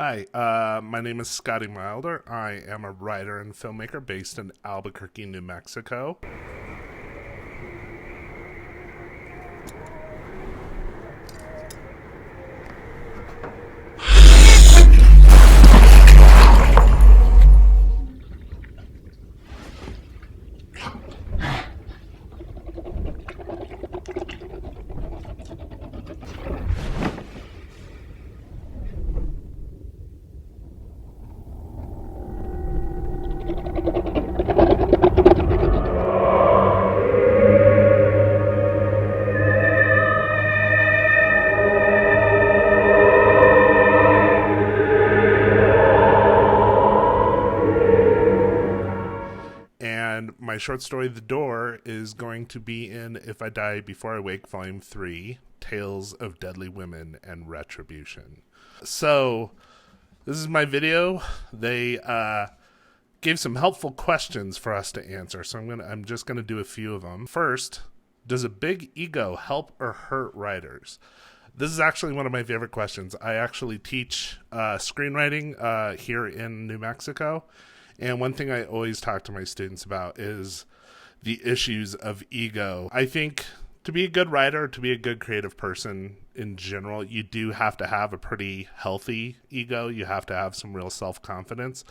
Hi, my name is Scotty Milder. I am a writer and filmmaker based in Albuquerque, New Mexico. And my short story, The Door, is going to be in If I Die Before I Wake, Volume 3, Tales of Deadly Women and Retribution. So, this is my video. They gave some helpful questions for us to answer, so I'm just gonna do a few of them. First, does a big ego help or hurt writers? This is actually one of my favorite questions. I actually teach screenwriting here in New Mexico, and one thing I always talk to my students about is the issues of ego. I think to be a good writer, to be a good creative person in general, you do have to have a pretty healthy ego. You have to have some real self-confidence.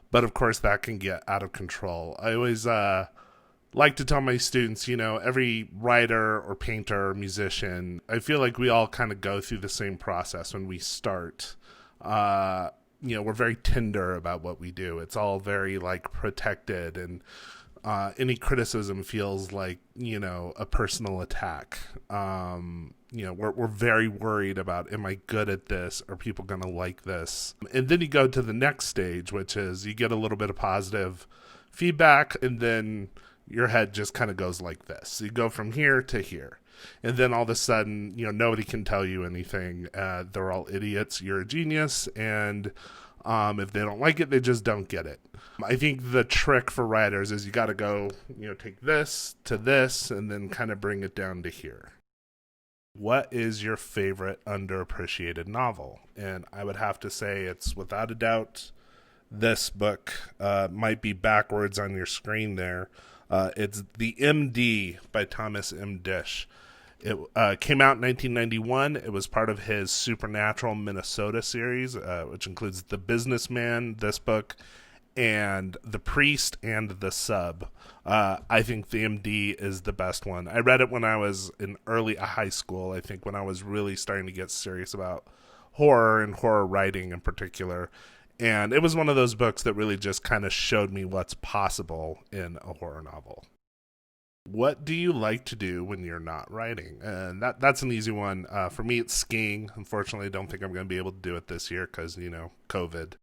But of course, that can get out of control. I always like to tell my students, every writer or painter or musician, I feel like we all kind of go through the same process when we start. We're very tender about what we do. It's all very protected, and any criticism feels like a personal attack. We're very worried about, am I good at this? Are people going to like this? And then you go to the next stage, which is you get a little bit of positive feedback, and then your head just kind of goes like this. So you go from here to here. And then all of a sudden, nobody can tell you anything. They're all idiots. You're a genius. And if they don't like it, they just don't get it. I think the trick for writers is you got to go, take this to this and then kind of bring it down to here. What is your favorite underappreciated novel? And I would have to say it's without a doubt this book. Might be backwards on your screen there. It's The MD by Thomas M. Dish. It came out in 1991. It was part of his Supernatural Minnesota series, which includes The Businessman, this book, and The Priest and The Sub. I think The MD is the best one. I read it when I was in early high school, I think, when I was really starting to get serious about horror and horror writing in particular. And it was one of those books that really just kind of showed me what's possible in a horror novel. What do you like to do when you're not writing? And that's an easy one. For me, it's skiing. Unfortunately, I don't think I'm going to be able to do it this year because, COVID.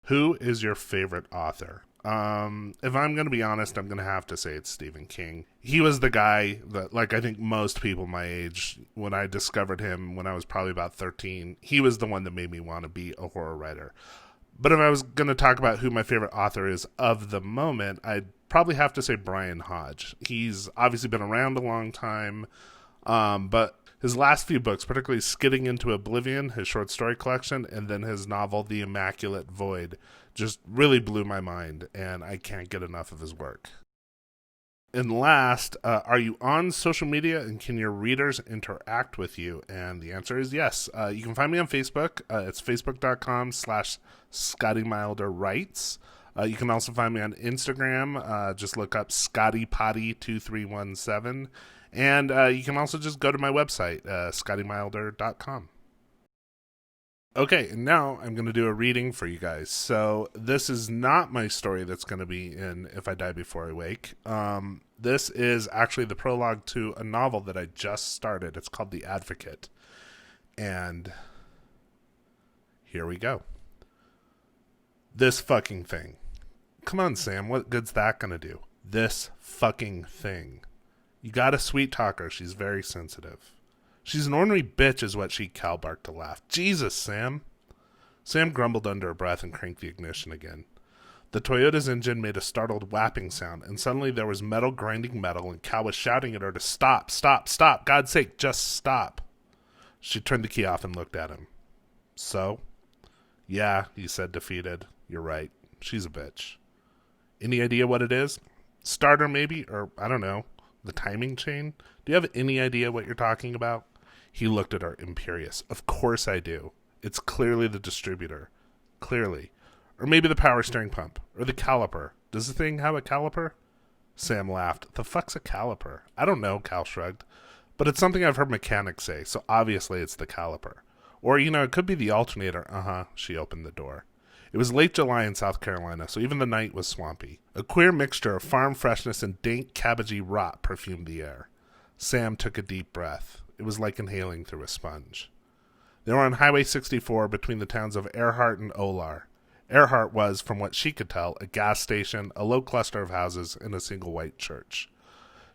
Who is your favorite author? If I'm going to be honest, I'm going to have to say it's Stephen King. He was the guy that, I think most people my age, when I discovered him when I was probably about 13, he was the one that made me want to be a horror writer. But if I was going to talk about who my favorite author is of the moment, I'd probably have to say Brian Hodge. He's obviously been around a long time, but his last few books, particularly Skidding into Oblivion, his short story collection, and then his novel The Immaculate Void, just really blew my mind, and I can't get enough of his work. And last, are you on social media, and can your readers interact with you? And the answer is yes. You can find me on Facebook. It's facebook.com/ScottyMilderWrites. You can also find me on Instagram. Just look up ScottyPotty2317. And you can also just go to my website, ScottyMilder.com. Okay, and now I'm going to do a reading for you guys. So this is not my story that's going to be in If I Die Before I Wake. This is actually the prologue to a novel that I just started. It's called The Advocate. And here we go. This fucking thing. Come on, Sam, what good's that going to do? This fucking thing. You got a sweet talker. She's very sensitive. She's an ornery bitch is what she cowbarked to laugh. Jesus, Sam. Sam grumbled under her breath and cranked the ignition again. The Toyota's engine made a startled whapping sound, and suddenly there was metal grinding metal, and Cal was shouting at her to stop, stop, stop. God's sake, just stop. She turned the key off and looked at him. So? Yeah, he said, defeated. You're right. She's a bitch. Any idea what it is? Starter, maybe? Or, I don't know, the timing chain? Do you have any idea what you're talking about? He looked at her, imperious. Of course I do. It's clearly the distributor. Clearly. Or maybe the power steering pump. Or the caliper. Does the thing have a caliper? Sam laughed. The fuck's a caliper? I don't know, Cal shrugged. But it's something I've heard mechanics say, so obviously it's the caliper. Or, it could be the alternator. Uh-huh. She opened the door. It was late July in South Carolina, so even the night was swampy. A queer mixture of farm freshness and dank, cabbagey rot perfumed the air. Sam took a deep breath. It was like inhaling through a sponge. They were on Highway 64 between the towns of Earhart and Olar. Earhart was, from what she could tell, a gas station, a low cluster of houses, and a single white church.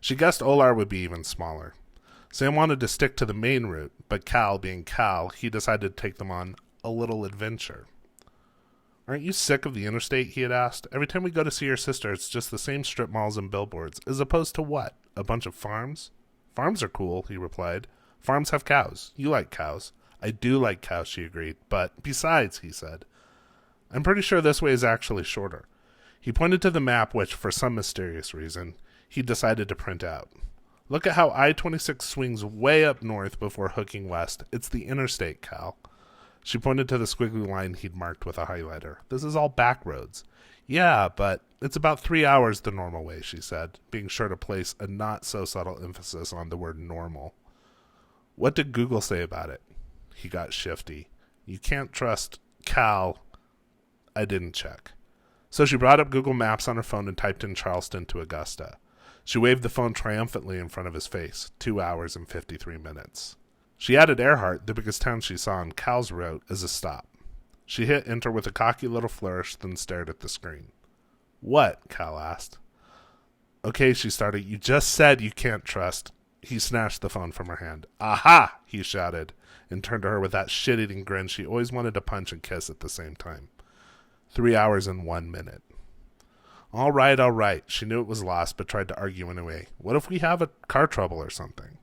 She guessed Olar would be even smaller. Sam wanted to stick to the main route, but Cal, being Cal, he decided to take them on a little adventure. Aren't you sick of the interstate? He had asked. Every time we go to see your sister, it's just the same strip malls and billboards, as opposed to what? A bunch of farms? Farms are cool, he replied. Farms have cows. You like cows. I do like cows, she agreed. But besides, he said, I'm pretty sure this way is actually shorter. He pointed to the map which, for some mysterious reason, he decided to print out. Look at how I-26 swings way up north before hooking west. It's the interstate, Cal. She pointed to the squiggly line he'd marked with a highlighter. This is all back roads. Yeah, but it's about 3 hours the normal way, she said, being sure to place a not-so-subtle emphasis on the word normal. What did Google say about it? He got shifty. You can't trust Cal. I didn't check. So she brought up Google Maps on her phone and typed in Charleston to Augusta. She waved the phone triumphantly in front of his face. 2 hours and 53 minutes. She added Earhart, the biggest town she saw on Cal's route, as a stop. She hit enter with a cocky little flourish, then stared at the screen. What? Cal asked. Okay, she started. You just said you can't trust. He snatched the phone from her hand. Aha! He shouted, and turned to her with that shit-eating grin she always wanted to punch and kiss at the same time. 3 hours and 1 minute. All right. She knew it was lost, but tried to argue anyway. What if we have a car trouble or something?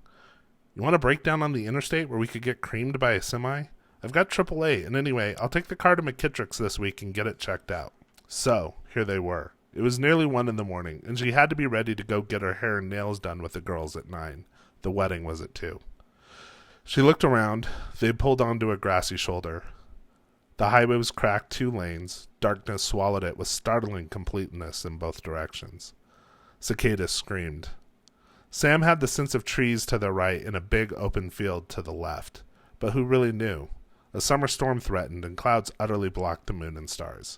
You want to break down on the interstate where we could get creamed by a semi? I've got AAA, and anyway, I'll take the car to McKittrick's this week and get it checked out. So, here they were. It was nearly 1 in the morning, and she had to be ready to go get her hair and nails done with the girls at 9. The wedding was at 2. She looked around. They had pulled onto a grassy shoulder. The highway was cracked 2 lanes. Darkness swallowed it with startling completeness in both directions. Cicadas screamed. Sam had the sense of trees to the right and a big open field to the left. But who really knew? A summer storm threatened, and clouds utterly blocked the moon and stars.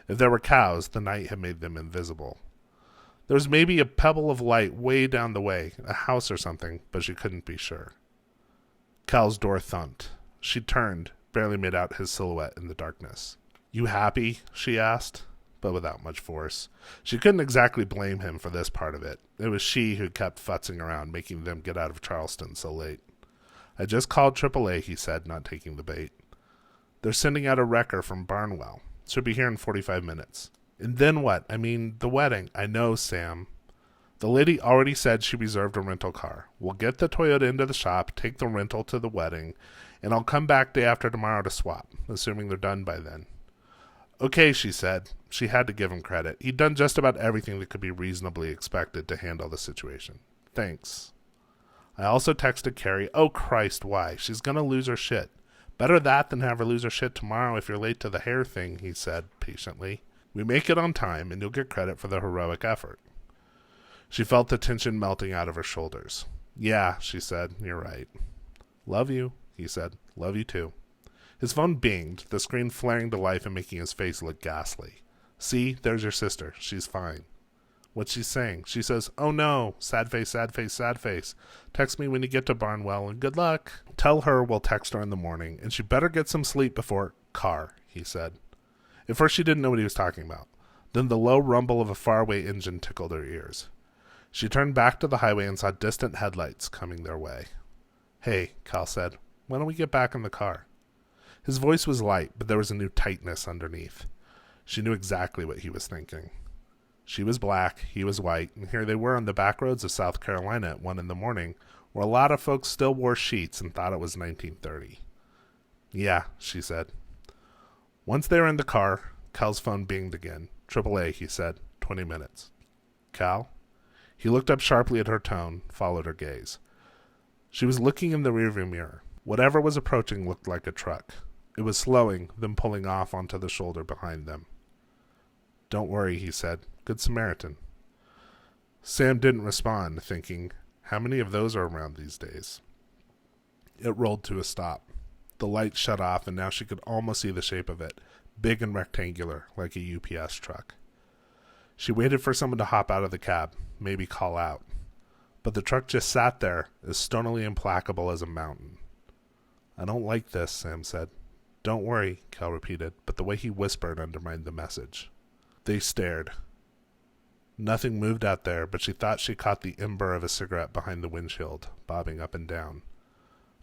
If there were cows, the night had made them invisible. There was maybe a pebble of light way down the way, a house or something, but she couldn't be sure. Cal's door thumped. She turned, barely made out his silhouette in the darkness. You happy? She asked, but without much force. She couldn't exactly blame him for this part of it. It was she who kept futzing around, making them get out of Charleston so late. I just called AAA, he said, not taking the bait. They're sending out a wrecker from Barnwell. She'll be here in 45 minutes. And then what? I mean, the wedding. I know, Sam. The lady already said she reserved a rental car. We'll get the Toyota into the shop, take the rental to the wedding, and I'll come back day after tomorrow to swap, assuming they're done by then. Okay, she said. She had to give him credit. He'd done just about everything that could be reasonably expected to handle the situation. Thanks. I also texted Carrie. Oh, Christ, why? She's going to lose her shit. Better that than have her lose her shit tomorrow if you're late to the hair thing, he said patiently. We make it on time, and you'll get credit for the heroic effort. She felt the tension melting out of her shoulders. Yeah, she said, you're right. Love you, he said. Love you too. His phone binged, the screen flaring to life and making his face look ghastly. See, there's your sister. She's fine. What's she saying? She says, oh no, sad face, sad face, sad face. Text me when you get to Barnwell, and good luck. Tell her we'll text her in the morning, and she better get some sleep before... Car, he said. At first she didn't know what he was talking about. Then the low rumble of a faraway engine tickled her ears. She turned back to the highway and saw distant headlights coming their way. Hey, Cal said, why don't we get back in the car? His voice was light, but there was a new tightness underneath. She knew exactly what he was thinking. She was black, he was white, and here they were on the back roads of South Carolina at 1 in the morning, where a lot of folks still wore sheets and thought it was 1930. Yeah, she said. Once they were in the car, Cal's phone binged again. "AAA," he said. 20 minutes. "Cal?" He looked up sharply at her tone, followed her gaze. She was looking in the rearview mirror. Whatever was approaching looked like a truck. It was slowing, then pulling off onto the shoulder behind them. "Don't worry," he said. "Good Samaritan." Sam didn't respond, thinking, how many of those are around these days? It rolled to a stop. The light shut off, and now she could almost see the shape of it, big and rectangular, like a UPS truck. She waited for someone to hop out of the cab, maybe call out. But the truck just sat there, as stonily implacable as a mountain. "I don't like this," Sam said. "Don't worry," Cal repeated, but the way he whispered undermined the message. They stared. Nothing moved out there, but she thought she caught the ember of a cigarette behind the windshield, bobbing up and down.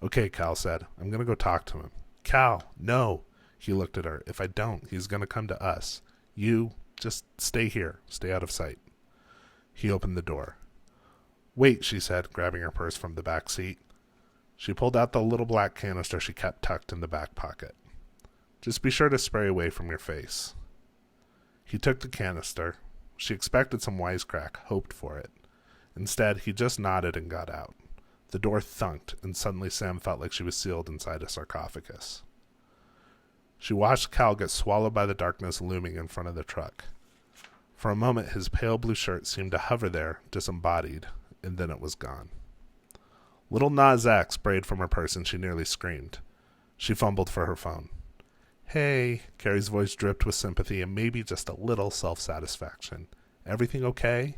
"Okay," Cal said. "I'm going to go talk to him." "Cal, no." He looked at her. "If I don't, he's going to come to us. You, just stay here. Stay out of sight." He opened the door. "Wait," she said, grabbing her purse from the back seat. She pulled out the little black canister she kept tucked in the back pocket. "Just be sure to spray away from your face." He took the canister. She expected some wisecrack, hoped for it. Instead, he just nodded and got out. The door thunked, and suddenly Sam felt like she was sealed inside a sarcophagus. She watched Cal get swallowed by the darkness looming in front of the truck. For a moment, his pale blue shirt seemed to hover there, disembodied, and then it was gone. Little Nas X sprayed from her purse, and she nearly screamed. She fumbled for her phone. "Hey," Carrie's voice dripped with sympathy and maybe just a little self-satisfaction. "Everything okay?"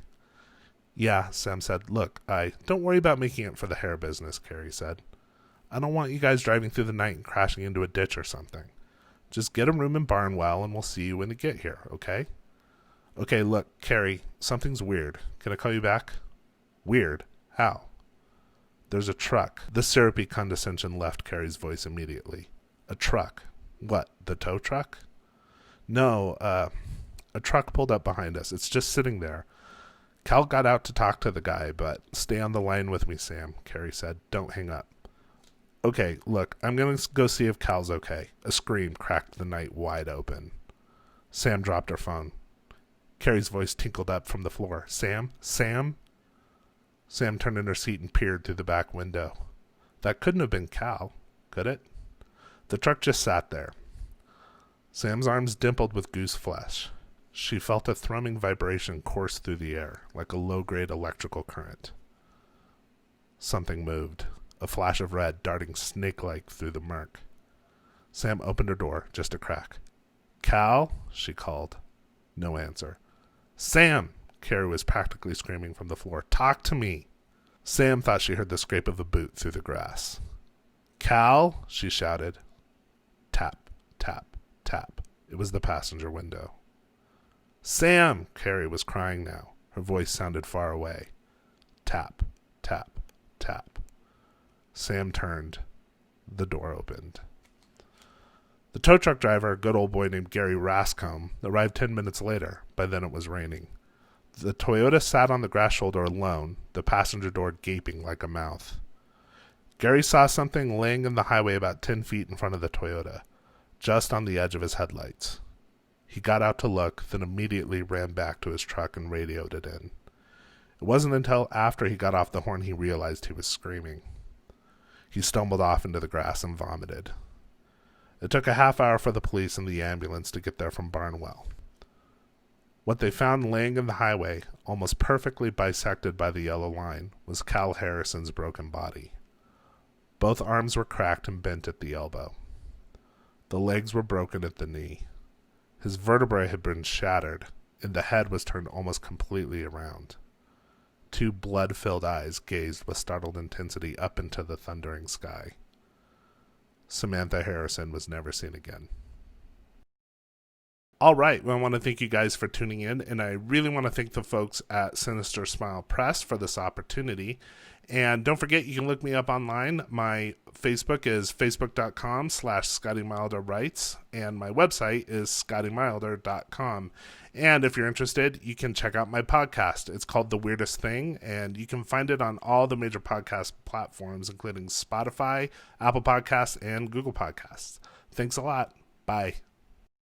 "Yeah," Sam said. "Look, don't worry about making it for the hair business," Carrie said. "I don't want you guys driving through the night and crashing into a ditch or something. Just get a room in Barnwell and we'll see you when you get here, okay?" "Okay, look, Carrie, something's weird. Can I call you back?" "Weird? How?" "There's a truck." The syrupy condescension left Carrie's voice immediately. "A truck? What, the tow truck?" "No, a truck pulled up behind us. It's just sitting there. Cal got out to talk to the guy, but stay on the line with me, Sam," Carrie said. "Don't hang up." "Okay, look, I'm going to go see if Cal's okay." A scream cracked the night wide open. Sam dropped her phone. Carrie's voice tinkled up from the floor. "Sam? Sam?" Sam turned in her seat and peered through the back window. That couldn't have been Cal, could it? The truck just sat there. Sam's arms dimpled with goose flesh. She felt a thrumming vibration course through the air, like a low-grade electrical current. Something moved, a flash of red darting snake-like through the murk. Sam opened her door, just a crack. "Cal?" she called. No answer. "Sam!" Carrie was practically screaming from the floor. "Talk to me!" Sam thought she heard the scrape of a boot through the grass. "Cal?" she shouted. Tap, tap, tap. It was the passenger window. "Sam!" Carrie was crying now. Her voice sounded far away. Tap, tap, tap. Sam turned. The door opened. The tow truck driver, a good old boy named Gary Rascombe, arrived 10 minutes later. By then it was raining. The Toyota sat on the grass shoulder alone, the passenger door gaping like a mouth. Gary saw something laying in the highway about 10 feet in front of the Toyota, just on the edge of his headlights. He got out to look, then immediately ran back to his truck and radioed it in. It wasn't until after he got off the horn he realized he was screaming. He stumbled off into the grass and vomited. It took a half hour for the police and the ambulance to get there from Barnwell. What they found laying in the highway, almost perfectly bisected by the yellow line, was Cal Harrison's broken body. Both arms were cracked and bent at the elbow. The legs were broken at the knee. His vertebrae had been shattered, and the head was turned almost completely around. Two blood-filled eyes gazed with startled intensity up into the thundering sky. Samantha Harrison was never seen again. All right, well, I want to thank you guys for tuning in, and I really want to thank the folks at Sinister Smile Press for this opportunity. And don't forget, you can look me up online. My Facebook is facebook.com/Scotty Milder Writes, and my website is scottymilder.com. And if you're interested, you can check out my podcast. It's called The Weirdest Thing, and you can find it on all the major podcast platforms, including Spotify, Apple Podcasts, and Google Podcasts. Thanks a lot. Bye.